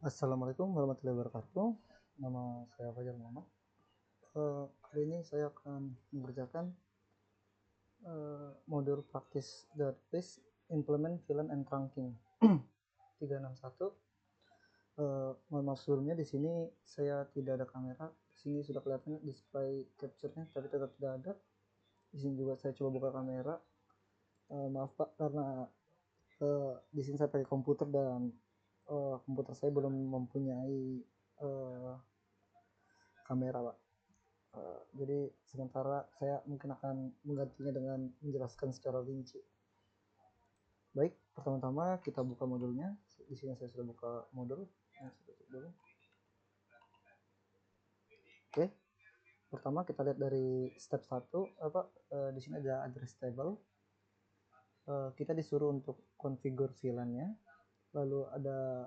Assalamualaikum warahmatullahi wabarakatuh. Nama saya Fajar Muhammad. Kali ini saya akan mengerjakan modul praktis database implement VLAN and trunking 361. Mohon maaf sebelumnya, di sini saya tidak ada kamera. Di sini sudah kelihatan display capture-nya, tapi tetap tidak ada. Di sini juga saya coba buka kamera. Maaf Pak, karena di sini saya pakai komputer dan komputer saya belum mempunyai kamera Pak. Jadi sementara saya mungkin akan menggantinya dengan menjelaskan secara rinci. Baik, pertama-tama kita buka modulnya. Di sini saya sudah buka modul. Oke, pertama kita lihat dari step 1. Di sini ada address table. Kita disuruh untuk configure VLAN-nya. Lalu ada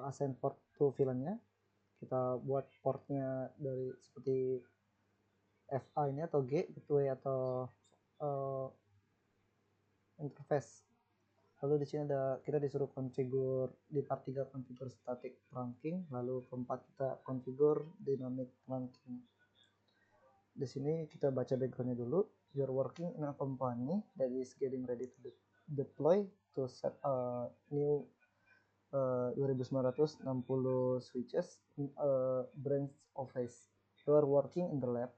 assign port to VLAN-nya. Kita buat portnya dari seperti FA ini atau G, gateway atau interface. Lalu di sini ada kita disuruh configure di part 3 configure static trunking, lalu keempat kita configure dynamic trunking. Di sini kita baca backgroundnya dulu. You're working in a company that is getting ready to deploy to set a new 2960 switches in a branch office. You are working in the lab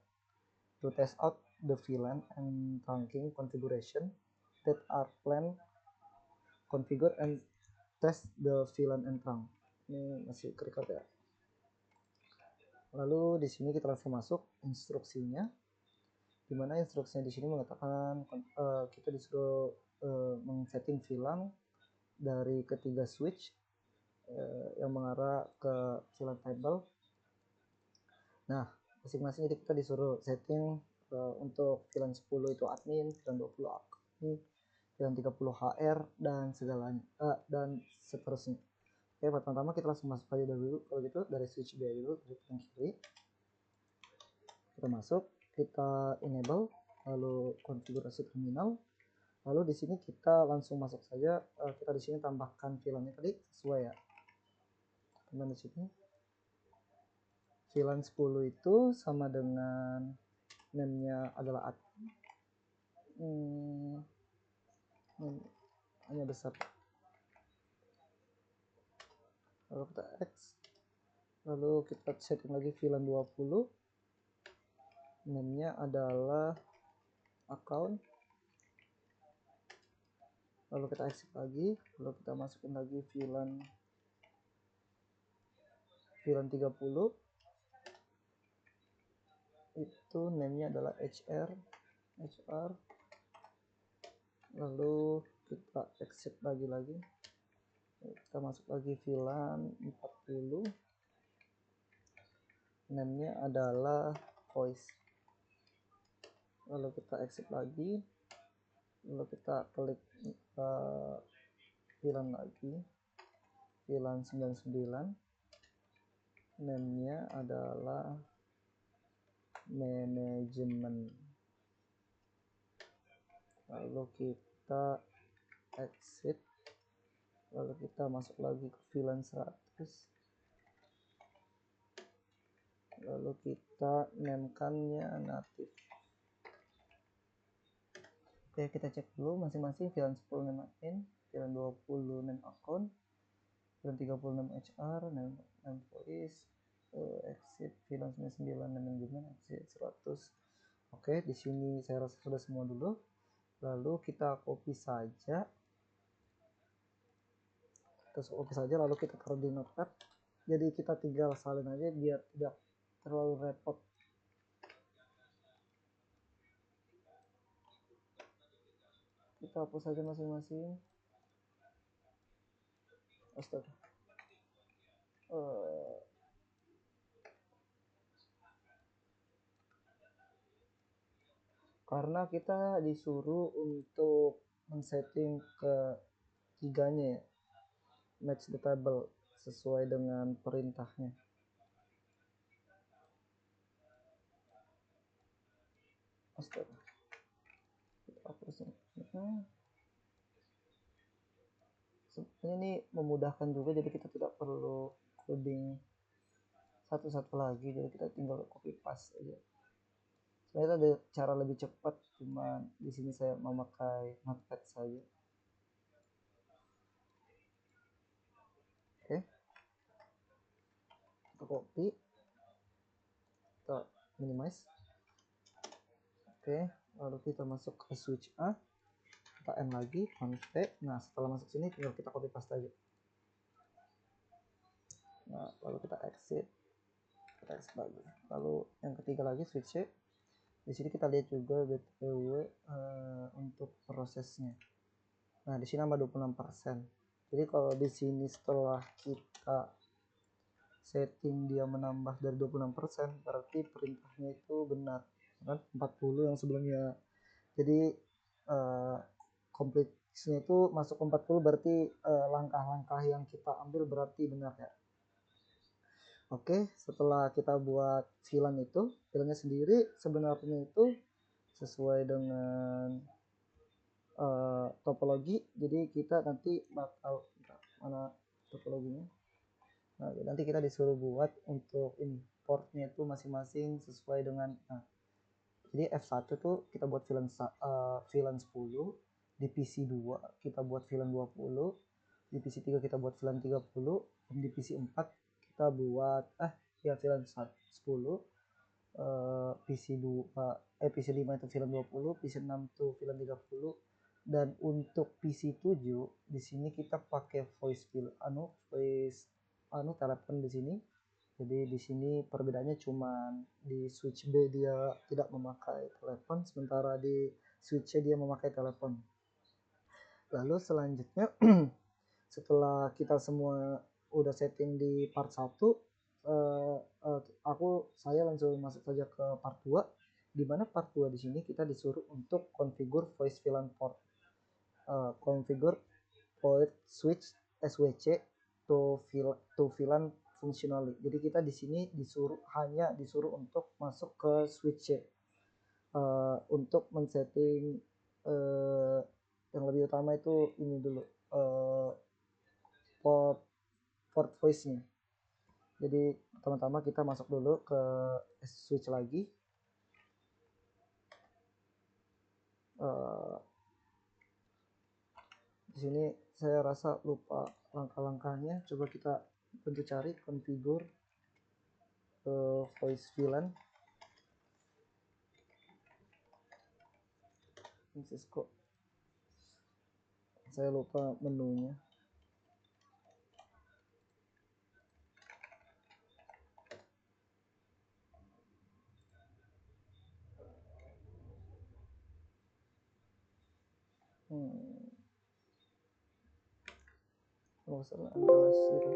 to test out the VLAN and trunking configuration that are planned, configure and test the VLAN and trunk. Ini masih record ya. Lalu di sini kita langsung masuk instruksinya. Dimana instruksinya di sini mengatakan kita disuruh men-setting VLAN dari ketiga switch yang mengarah ke VLAN table. Nah, masing-masing itu kita disuruh setting untuk VLAN 10 itu admin, VLAN 20 admin, VLAN 30 HR dan segalanya dan seterusnya. Oke, pertama kita langsung masuk aja dulu. Kalau gitu dari switch B dulu, dari yang kiri kita masuk, kita enable, lalu konfigurasi terminal. Lalu di sini kita langsung masuk saja. Kita di sini tambahkan VLAN-nya tadi sesuai ya. Kemudian di sini VLAN 10 itu sama dengan name-nya adalah admin. Hanya besar. Lalu kita X. Lalu kita setting lagi VLAN 20. Name-nya adalah account. Lalu kita exit lagi. Lalu kita masukin lagi VLAN 30. Itu name-nya adalah HR. Lalu kita exit lagi. Kita masuk lagi VLAN 40. Name-nya adalah voice. Lalu kita exit lagi. Lalu kita klik VLAN lagi. VLAN 99. Name-nya adalah manajemen. Lalu kita exit. Lalu kita masuk lagi ke VLAN 100. Lalu kita name-kannya native. Oke, kita cek dulu masing-masing. VLAN 10 name admin, VLAN 20 name account, VLAN 30 name HR, name voice, exit VLAN 99 name manajemen, exit 100. Oke, di sini saya rasa sudah semua dulu. Lalu kita copy saja. Lalu kita taruh di notepad. Jadi kita tinggal salin aja biar tidak terlalu repot. Kita hapus saja masing-masing. Astaga. Karena kita disuruh untuk men-setting ke tiganya ya, match the table sesuai dengan perintahnya. Astaga. Kita hapusnya. Sebenarnya ini memudahkan juga, jadi kita tidak perlu loading satu-satu lagi, jadi kita tinggal copy paste aja. Sebenarnya ada cara lebih cepat, cuman di sini saya memakai notepad saja. Oke, kita copy, kita minimize. Oke, lalu kita masuk ke switch A, kita N lagi, Ctrl T. Nah, setelah masuk sini tinggal kita copy paste aja. Nah, lalu kita exit lagi. Lalu yang ketiga lagi switch C. Di sini kita lihat juga BTW untuk prosesnya. Nah, di sini nambah 26%. Jadi kalau di sini setelah kita setting dia menambah dari 26%, berarti perintahnya itu benar. Kan 40 yang sebelumnya. Jadi kompleksnya itu masuk ke 40, berarti langkah-langkah yang kita ambil berarti benar ya. Oke, setelah kita buat VLAN-nya sendiri sebenarnya itu sesuai dengan topologi. Jadi kita nanti bakal mana topologinya. Nah, nanti kita disuruh buat untuk ini portnya itu masing-masing sesuai dengan. Nah, jadi F1 tuh kita buat VLAN 10, di PC 2 kita buat VLAN 20, di PC 3 kita buat VLAN 30, dan di PC 4 kita buat VLAN 10, PC 2 PC 5 itu VLAN 20, PC 6 itu VLAN 30, dan untuk PC 7 di sini kita pakai voice telepon di sini. Jadi di sini perbedaannya cuma di switch B dia tidak memakai telepon, sementara di switch C dia memakai telepon. Lalu selanjutnya setelah kita semua udah setting di part 1, saya langsung masuk saja ke part 2, di mana part 2 di sini kita disuruh untuk configure voice VLAN port, configure port switch SWC to VLAN functionally. Jadi kita di sini hanya disuruh untuk masuk ke switch C untuk men-setting yang lebih utama itu ini dulu, port voice-nya. Jadi pertama-tama kita masuk dulu ke switch lagi. Di sini saya rasa lupa langkah-langkahnya. Coba kita bantu cari configure voice VLAN. Cisco. Saya lupa menunya. Kalau salah adalah zero.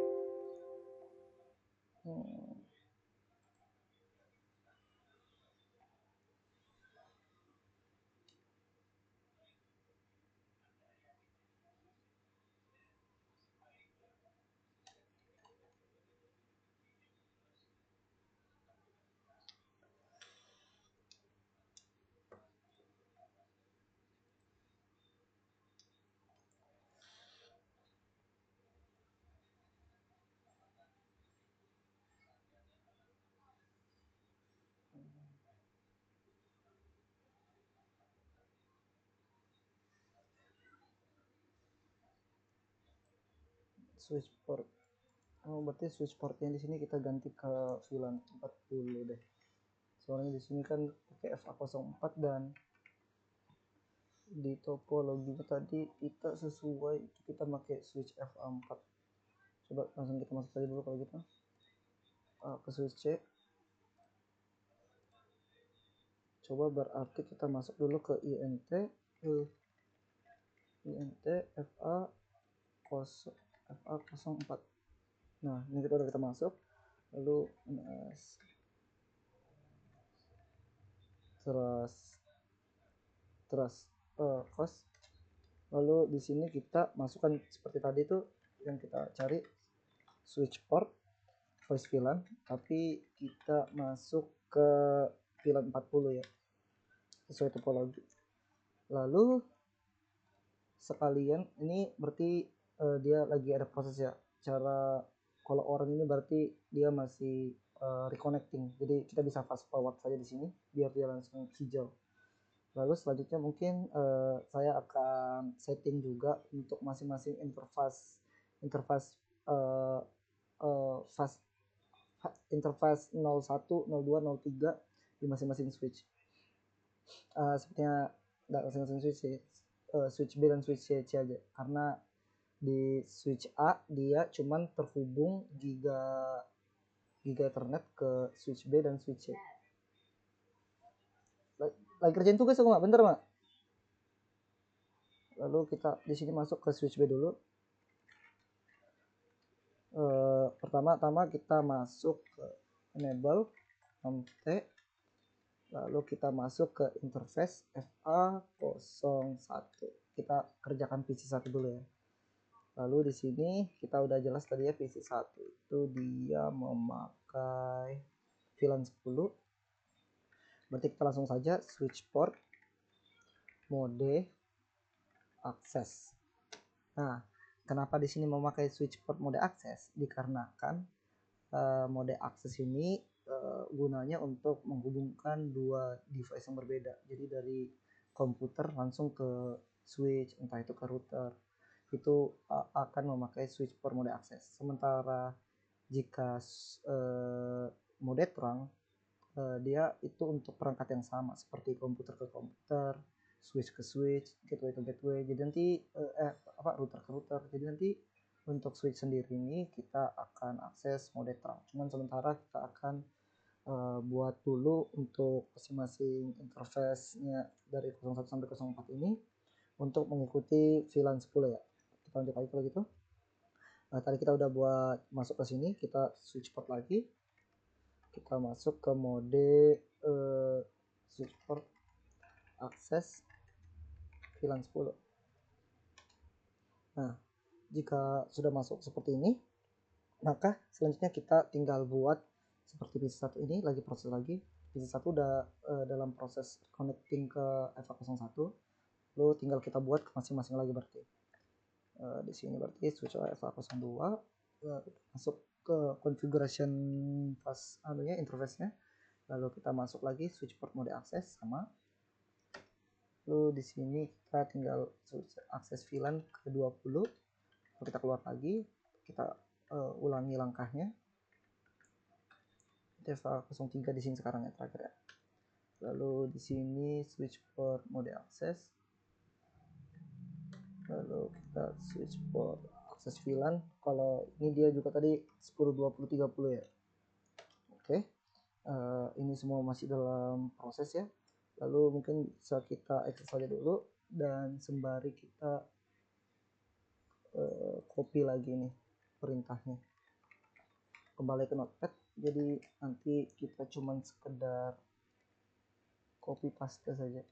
Switch port. Berarti switch portnya di sini kita ganti ke VLAN 40 deh. Soalnya di sini kan pakai FA04 dan di topologinya tadi kita sesuai kita pakai switch FA4. Coba langsung kita masuk aja dulu kalau gitu. Ke switch C. Coba berarti kita masuk dulu ke INT FA04. Nah, ini kita udah masuk. Lalu terus host. Lalu di sini kita masukkan seperti tadi tuh yang kita cari switch port voice VLAN, tapi kita masuk ke VLAN 40 ya, sesuai topologi. Lalu sekalian ini berarti dia lagi ada proses ya, cara Kalau orang ini berarti dia masih reconnecting, jadi kita bisa fast forward saja di sini biar dia langsung hijau. Lalu selanjutnya mungkin saya akan setting juga untuk masing-masing interface uh, fast interface 01, 02, 03 di masing-masing switch. Sepertinya nggak masing-masing switch sih, switch B dan switch C aja, karena di switch A dia cuman terhubung giga Ethernet ke switch B dan switch C. Lagi kerjain tugas aku mak, bentar mak. Lalu kita di sini masuk ke switch B dulu. Pertama-tama kita masuk ke enable T, lalu kita masuk ke interface FA01. Kita kerjakan PC1 dulu ya. Lalu di sini kita udah jelas tadi ya, PC1 itu dia memakai VLAN 10. Berarti kita langsung saja switch port mode akses. Nah, kenapa di sini memakai switch port mode akses? Dikarenakan mode akses ini gunanya untuk menghubungkan dua device yang berbeda. Jadi dari komputer langsung ke switch, entah itu ke router, itu akan memakai switch port mode akses. Sementara jika mode terang, dia itu untuk perangkat yang sama seperti komputer ke komputer, switch ke switch, gateway ke gateway. Jadi nanti router ke router. Jadi nanti untuk switch sendiri ini kita akan akses mode terang. Cuman sementara kita akan buat dulu untuk masing-masing interface-nya dari 01 sampai 04 ini untuk mengikuti VLAN 10 ya. Kita lanjut lagi kalau gitu. Tadi kita udah buat masuk ke sini, kita switch port lagi. Kita masuk ke mode switch port akses VLAN 10. Nah, jika sudah masuk seperti ini, maka selanjutnya kita tinggal buat seperti PC1 ini, lagi proses lagi. PC1 udah dalam proses connecting ke FA01, lalu tinggal kita buat ke masing-masing lagi berarti. Di sini berarti switch FA02, masuk ke configuration pas interface-nya. Lalu kita masuk lagi switch port mode akses sama. Lalu di sini kita tinggal switch akses VLAN ke 20. Lalu kita keluar lagi, kita ulangi langkahnya. FA03 di sini sekarang ya terakhir ya. Lalu di sini switch port mode akses. Lalu kita switch port akses VLAN. Kalau ini dia juga tadi 10, 20, 30 ya. Oke. Ini semua masih dalam proses ya. Lalu mungkin bisa kita exit saja dulu, dan sembari kita copy lagi nih perintahnya kembali ke notepad. Jadi nanti kita cuman sekedar copy paste saja.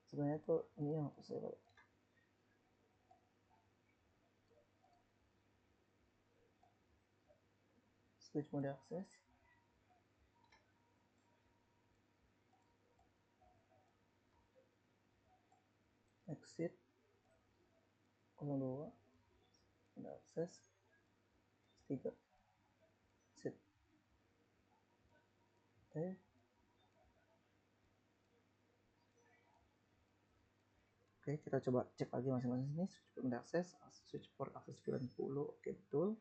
Sebenarnya tuh ini yang harus saya switch mode akses, exit 02 mode akses 3 exit. Oke, kita coba cek lagi masing-masing ini. Switch port mode akses, switch port akses VLAN 10, oke betul.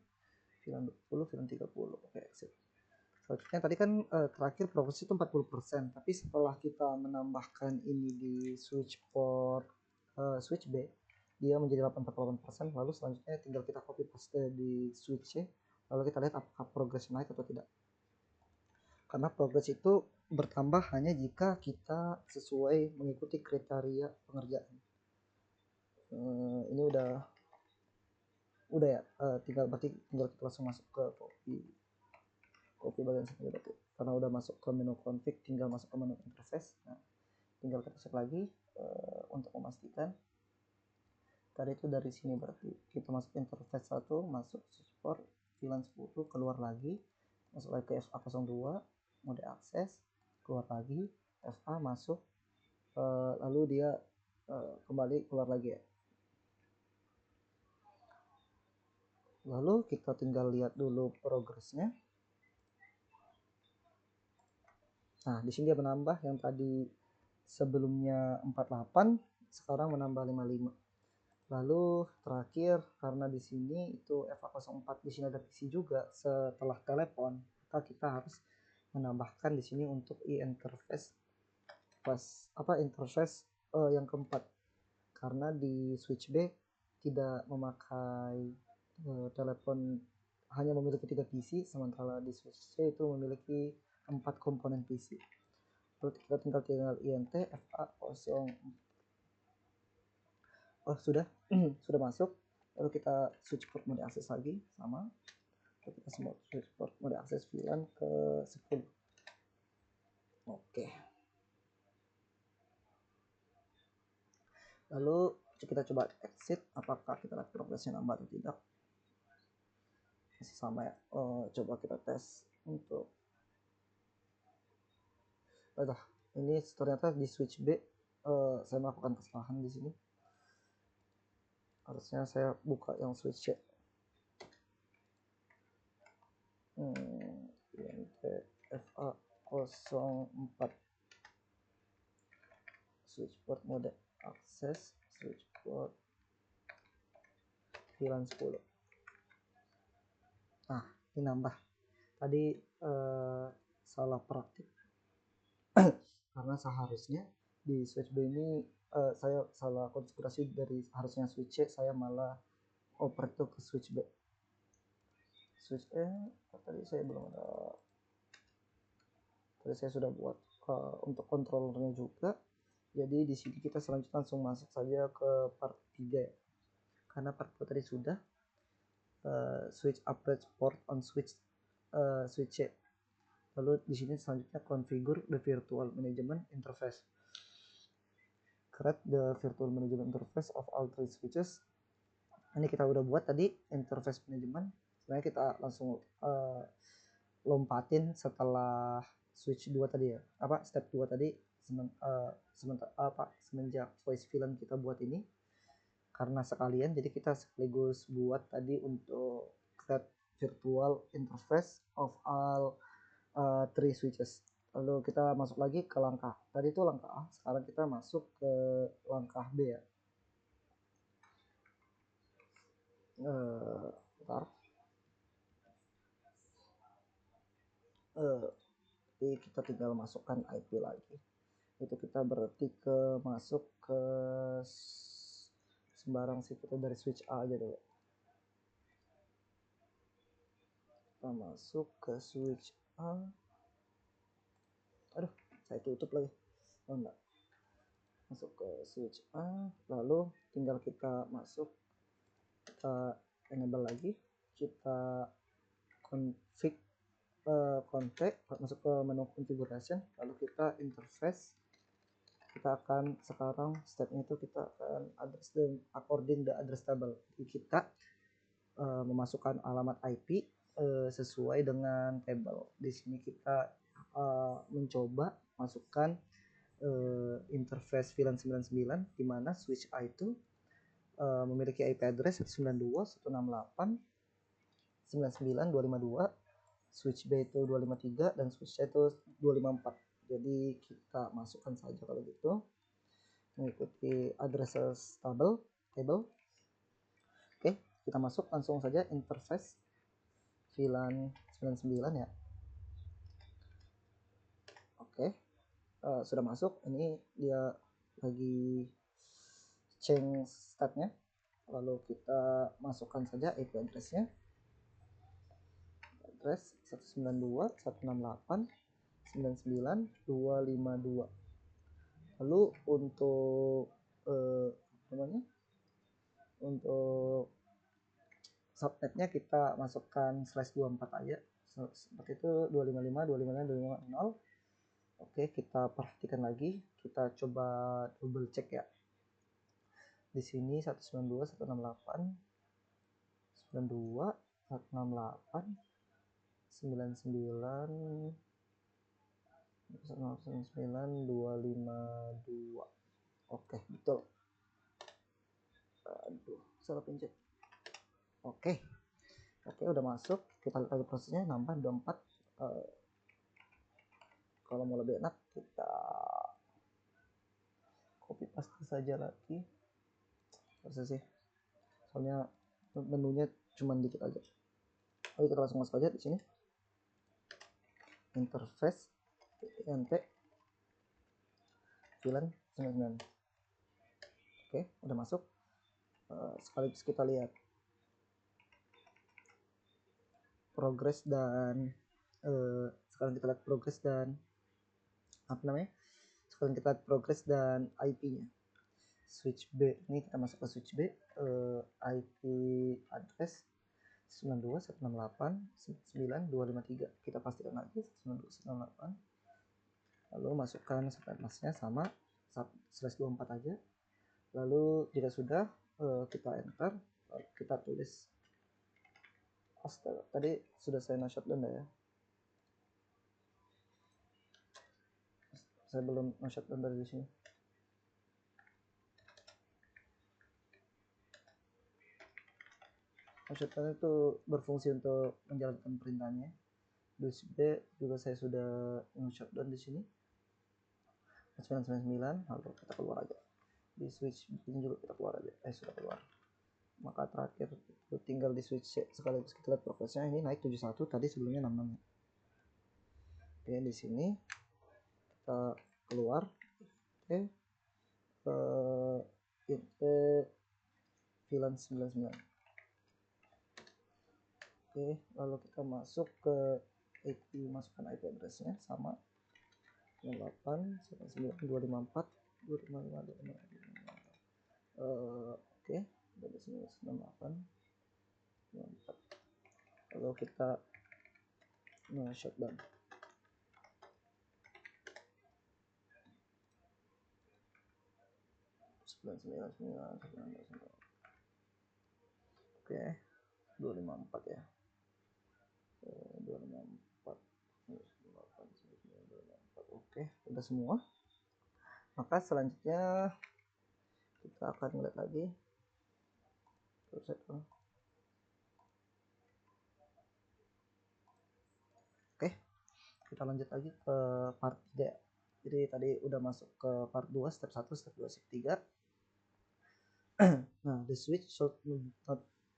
VLAN 20, VLAN 30, oke exit. Selanjutnya tadi kan terakhir progres itu 40%, tapi setelah kita menambahkan ini di switch port switch B, dia menjadi 88%. Lalu selanjutnya tinggal kita copy paste di switch C, lalu kita lihat apakah progres naik atau tidak. Karena progres itu bertambah hanya jika kita sesuai mengikuti kriteria pengerjaan. Ini udah ya, berarti tinggal kita langsung masuk ke copy bagian sini berarti, karena udah masuk ke menu config, tinggal masuk ke menu interface. Nah, tinggal kita cek lagi untuk memastikan. Tadi itu dari sini berarti kita masuk interface 1, masuk support VLAN 10, keluar lagi, masuk lagi ke FA02 mode akses, keluar lagi, FA masuk, lalu dia kembali keluar lagi ya. Lalu kita tinggal lihat dulu progresnya. Nah, di sini dia menambah, yang tadi sebelumnya 48 sekarang menambah 55. Lalu terakhir, karena di sini itu FA04 di sini ada PC juga setelah telepon, maka kita harus menambahkan di sini untuk interface interface yang keempat, karena di switch B tidak memakai telepon, hanya memiliki 3 PC, sementara di switch C itu memiliki 4 komponen PC. Lalu kita tinggal int FA0. Oh, sudah sudah masuk. Lalu kita switch port mode akses lagi, sama. Lalu kita semua switch port mode akses VLAN ke 10. Oke. Lalu kita coba exit, apakah kita lihat progresnya nambah atau tidak. Masih sama ya. Coba kita tes untuk ini ternyata di switch B saya melakukan kesalahan di sini. Harusnya saya buka yang switch C. INT FA04 switch port mode akses switch port VLAN 10. Nah, ini nambah. Tadi salah praktik karena seharusnya di switch B ini saya salah konfigurasi, dari harusnya switch C saya malah oper itu ke switch B. Switch E tadi saya belum ada. Tadi saya sudah buat untuk controllernya juga. Jadi di sini kita selanjutnya langsung masuk saja ke part 3 ya. Karena part 2 tadi sudah switch upgrade port on switch C. Lalu di sini selanjutnya configure the virtual management interface. Create the virtual management interface of all three switches. Ini kita udah buat tadi interface management. Sebenarnya kita langsung lompatin setelah switch 2 tadi ya. Step 2 tadi semenjak voice VLAN kita buat ini. Karena sekalian, jadi kita sekaligus buat tadi untuk create virtual interface of all 3 switches. Lalu kita masuk lagi ke langkah, tadi itu langkah A, sekarang kita masuk ke langkah B ya. Bentar. Jadi kita tinggal masukkan IP lagi. Itu kita berarti masuk ke sembarang sih, kita dari switch A aja dulu. Kita masuk ke switch A. Aduh, saya tutup lagi. Oh enggak. Masuk ke switch A, lalu tinggal kita masuk, kita enable lagi, kita config masuk ke menu configuration, lalu kita interface. Kita akan sekarang stepnya itu kita akan address according the address table. Jadi kita memasukkan alamat IP sesuai dengan table. Di sini kita mencoba masukkan interface VLAN 99 di mana switch A itu memiliki IP address 192.168.99.252, switch B itu 253 dan switch C itu 254. Jadi kita masukkan saja kalau gitu, mengikuti addresses table. Oke, kita masuk langsung saja interface VLAN 99 ya. Oke, sudah masuk. Ini dia lagi change statnya. Lalu kita masukkan saja IP addressnya, address 192.168.99.252. Lalu untuk untuk subnetnya kita masukkan /24 aja, seperti itu 255.255.250. Oke, kita perhatikan lagi, kita coba double check ya. Di sini 192.168.99.252. Oke, betul. Aduh, salah pencet. Oke, Oke, udah masuk. Kita lihat lagi prosesnya, nambah 24. Kalau mau lebih enak kita copy paste saja lagi. Harusnya sih, soalnya menunya cuma dikit aja. Oke, kita langsung masuk aja di sini. Interface int VLAN 99. Oke, udah masuk. Sekaligus kita lihat progress dan sekarang kita lihat progress dan apa namanya? Sekarang kita lihat progress dan IP-nya. Switch B ini kita masuk ke switch B, IP address 92.168.9.253. Kita pastikan lagi 92.168. Lalu masukkan subnet masknya sama /24 aja. Lalu jika sudah kita enter, kita tulis. Astaga, tadi sudah saya no shutdown ya. Saya belum no shutdown dari sini. No shutdown itu berfungsi untuk menjalankan perintahnya. Di B juga saya sudah no shutdown di sini. 999, lalu kita keluar aja. Di switch ini juga kita keluar aja. Sudah keluar. Maka terakhir itu tinggal di switch C. Sekaligus kita lihat progresnya, ini naik 71, tadi sebelumnya 66. Oke, di sini kita keluar. Oke, VLAN 99. Oke, lalu kita masuk ke IP, masukkan IP addressnya sama 98.19254. Oke, dari sini 98. Lalu kita shutdown. Oke, 254 ya. 254. Oke, udah semua. Maka selanjutnya kita akan melihat lagi. Oke, kita lanjut lagi ke part 3. Jadi tadi udah masuk ke part 2, step 1, step 2, step 3. Nah, the switch should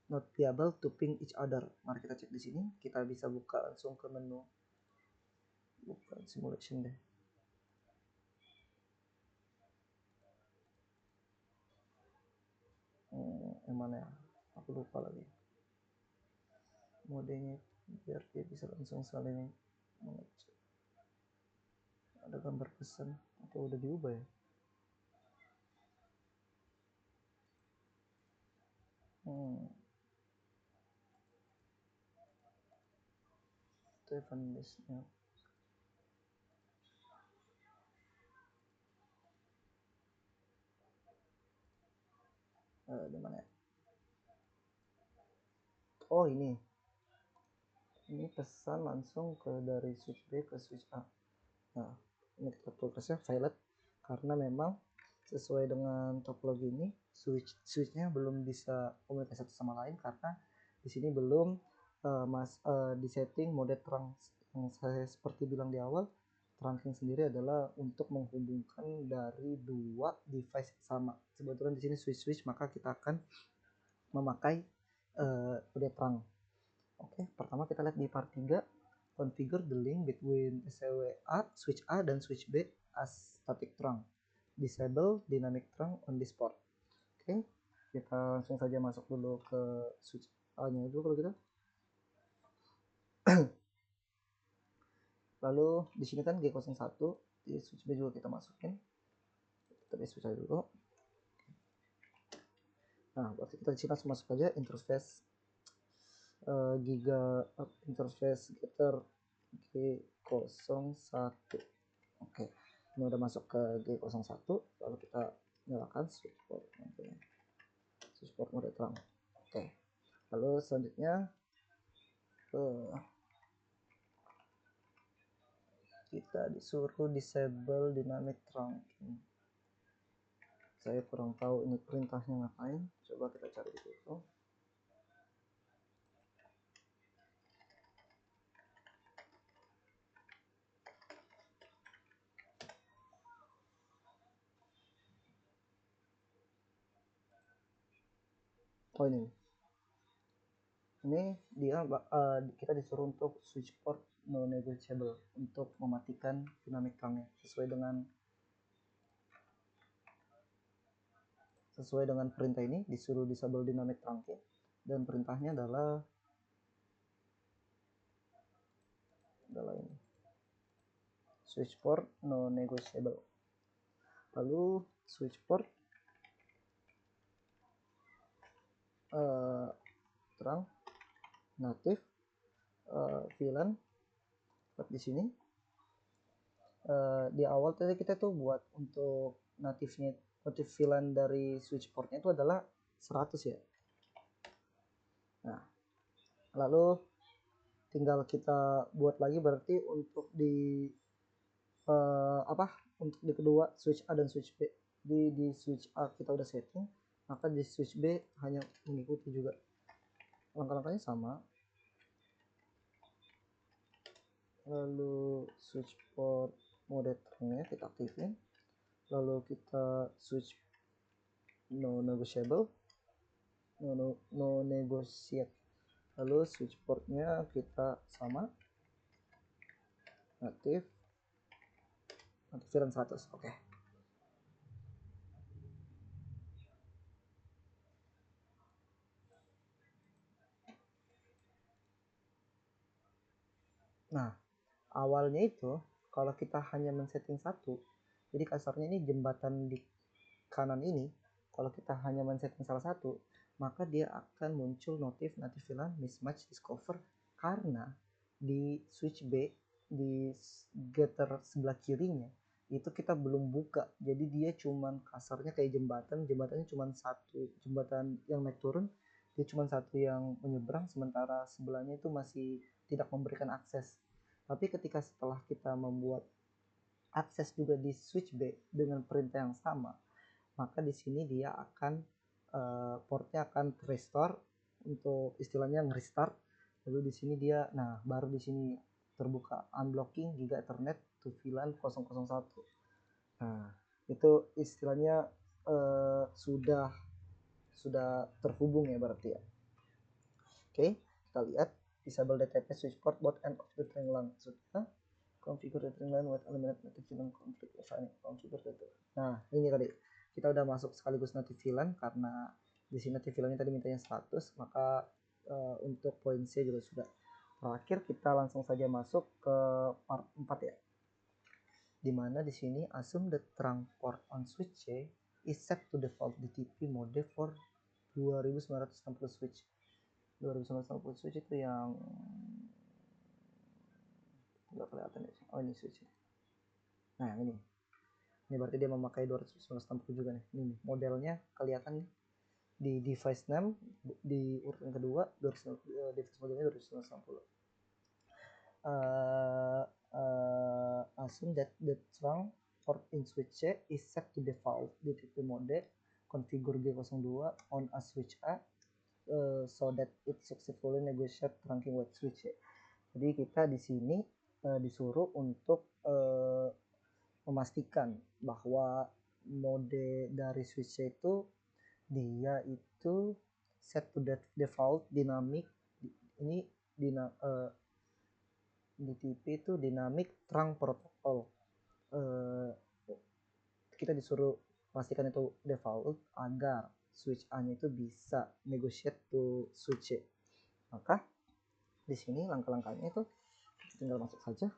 not be able to ping each other. Mari kita cek di sini. Kita bisa buka langsung ke menu. Buka simulation deh. Yang mana ya? Aku lupa lagi. Modenya biar dia bisa langsung saling mengecek. Ada gambar pesan atau udah diubah ya? Telepon listnya. Di mana ya? Oh, ini pesan langsung ke dari switch B ke switch A. Nah, ini kita progresnya valid karena memang sesuai dengan topologi ini switchnya belum bisa komunikasi satu sama lain karena di sini belum disetting mode trunk. Yang saya seperti bilang di awal, trunking sendiri adalah untuk menghubungkan dari dua device sama. Sebetulnya di sini switch maka kita akan memakai mode trunk. Oke, pertama kita lihat di part 3, configure the link between SWA, switch A dan switch B as static trunk. Disable dynamic trunk on this port. Oke, kita langsung saja masuk dulu ke switch A-nya dulu kalau gitu. Lalu di sini kan G01, di switch B juga kita masukin. Kita di switch A dulu. Nah, berarti kita di sini langsung masuk aja interface interface getter G01. Oke, ini udah masuk ke G01, lalu kita nyalakan switch port mode trunk. Oke, lalu selanjutnya kita disuruh disable dynamic trunking. Saya kurang tahu ini perintahnya ngapain, coba kita cari di Google. Oh ini dia kita disuruh untuk switch port non negotiable untuk mematikan dynamic trunk-nya sesuai dengan perintah ini, disuruh disable dynamic trunk, dan perintahnya adalah ini, switch port non negotiable. Lalu switch port trunk native VLAN di sini. Di awal tadi kita tuh buat untuk native VLAN dari switch portnya itu adalah 100 ya. Nah, lalu tinggal kita buat lagi berarti untuk di untuk di kedua switch A dan switch B. Di switch A kita udah setting, maka di switch B hanya mengikuti juga langkah-langkahnya sama. Lalu switch port mode trunk-nya kita aktifin, lalu kita switch no negotiable, no negotiate, lalu switch portnya kita sama aktifkan 100. Oke. Nah, awalnya itu kalau kita hanya men-setting satu, jadi kasarnya ini jembatan di kanan ini, kalau kita hanya men-setting salah satu, maka dia akan muncul notif native VLAN mismatch discover, karena di switch B di getter sebelah kirinya itu kita belum buka, jadi dia cuman kasarnya kayak jembatannya cuman satu, jembatan yang naik turun dia cuma satu yang menyeberang, sementara sebelahnya itu masih tidak memberikan akses. Tapi ketika setelah kita membuat akses juga di switch B dengan perintah yang sama, maka di sini dia akan portnya akan restore untuk istilahnya nge-restart. Lalu di sini dia, nah baru di sini terbuka unblocking Giga Ethernet to VLAN 001. Nah, itu istilahnya sudah terhubung ya berarti ya. Oke, kita lihat disable DTP switch port both end of the string LAN. Sudah configure the string LAN with eliminate native VLAN conflict configure the. Nah, ini tadi kita udah masuk sekaligus native VLAN, karena di sini native VLAN tadi mintanya 100, maka untuk poin C juga sudah. Terakhir kita langsung saja masuk ke part 4 ya. Dimana di sini assume the trunk port on switch C is set to default DTP mode for 2960 switch. 2960 switch itu yang nggak kelihatan ya. Oh ini switch. Nah ini berarti dia memakai 2960 juga nih. Ini modelnya kelihatan nih di device name di urutan kedua, device modelnya 2960. Assume that the trunk port in switch C is set to default DTP mode, configure G02 on a switch A so that it successfully negotiate trunking with switch C. Jadi kita di sini disuruh untuk memastikan bahwa mode dari switch C itu dia itu set to default dynamic, ini DTP itu dynamic trunk protocol. Kita disuruh pastikan itu default agar switch A-nya itu bisa negotiate to switch C. Maka di sini langkah-langkahnya itu tinggal masuk saja.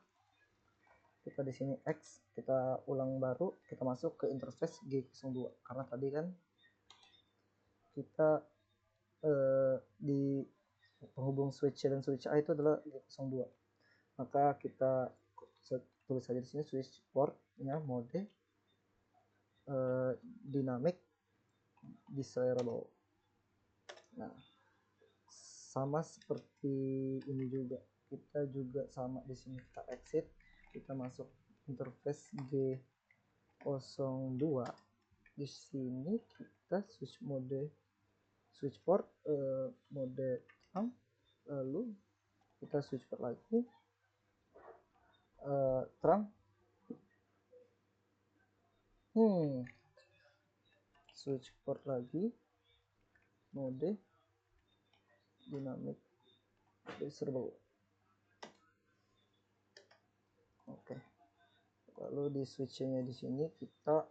Kita di sini X, kita ulang baru, kita masuk ke interface G02, karena tadi kan kita di penghubung switch C dan switch A itu adalah G02. Maka kita tulis saja di sini switch portnya mode dynamic desirable. Nah, sama seperti ini juga, kita juga sama di sini, kita exit, kita masuk interface G02. Di sini kita switch port mode trunk, lalu kita switch port lagi trunk, switch port lagi mode dynamic disable. Oke. Lalu di switch-nya di sini kita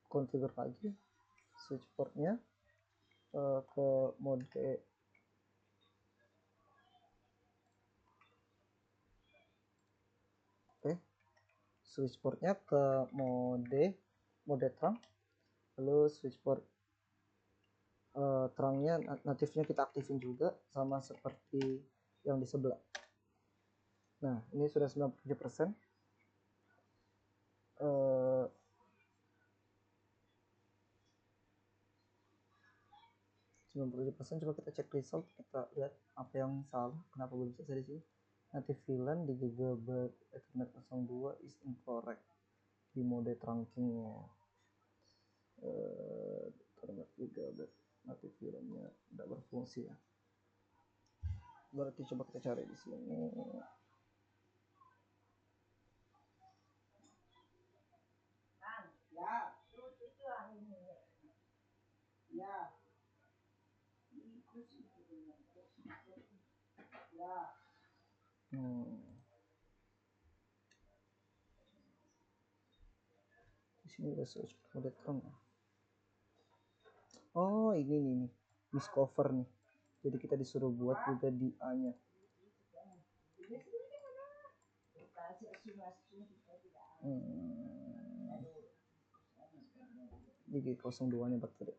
configure lagi switch portnya ke mode switch portnya ke mode terang, lalu switch port terangnya natifnya kita aktifin juga sama seperti yang di sebelah. Nah, ini sudah 97%. 97%. Coba kita cek result, kita lihat apa yang salah, kenapa belum selesai di sini. Native VLAN di Gigabit Ethernet 02 is incorrect di mode trunkingnya. Ethernet Gigabit native VLAN-nya tidak berfungsi ya. Berarti coba kita cari di sini. Di sini ada search mode terang. Oh, ini nih miscover nih. Jadi kita disuruh buat juga di A-nya. Di G02-nya berarti.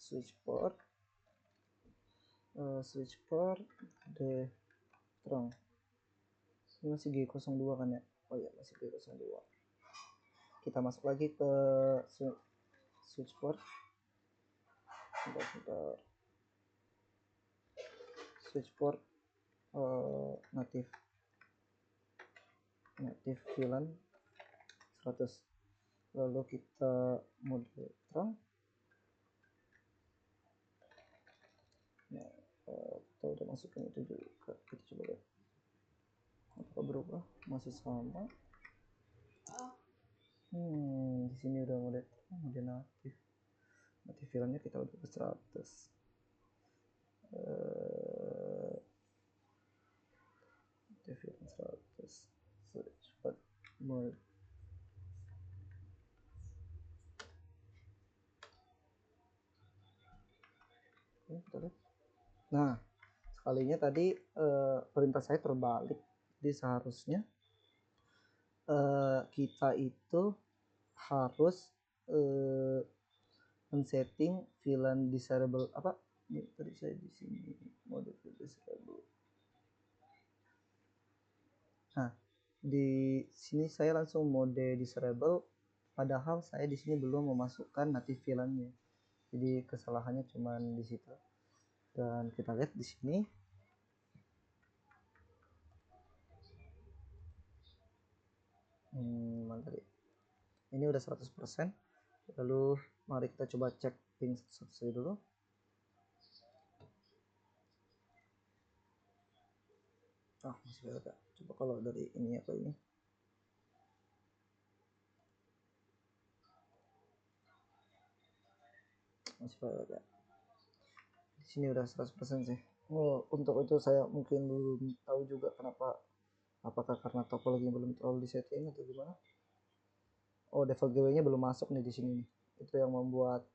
Switch port D terang. Ini masih G02 kan ya? Oh iya, masih G02. Kita masuk lagi ke switch port. Sebentar. Switch port native VLAN 100. Lalu kita mode terang. Nah, kita udah masukin itu juga. Kita coba lihat apakah berubah. Masih sama. Di sini udah mode native VLAN-nya kita udah ke 100. native VLAN 100 switch port mode. Kita lihat. Nah, sekalinya tadi perintah saya terbalik. Jadi seharusnya kita itu harus men-setting VLAN disable apa? Ini tadi saya di sini mode disable. Nah, di sini saya langsung mode disable, padahal saya di sini belum memasukkan native VLAN-nya. Jadi kesalahannya cuma di situ. Dan kita lihat di sini. Mana tadi? Ini udah 100%. Lalu mari kita coba cek ping satu dulu. Masih ada. Coba kalau dari ini apa ini? Masih ada. Di sini udah 100% sih. Untuk itu saya mungkin belum tahu juga kenapa. Apakah karena topologi belum terlalu disetting atau gimana? Default gateway-nya belum masuk nih di sini nih. Itu yang membuat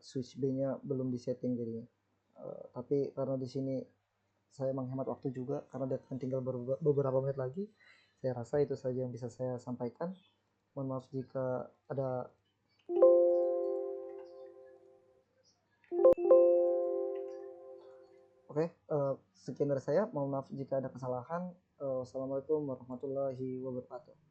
switch B-nya belum disetting jadinya. Tapi karena di sini saya menghemat waktu juga karena deadline tinggal beberapa menit lagi. Saya rasa itu saja yang bisa saya sampaikan. Mohon maaf jika ada sekian dari saya. Mohon maaf jika ada kesalahan. Wassalamualaikum warahmatullahi wabarakatuh.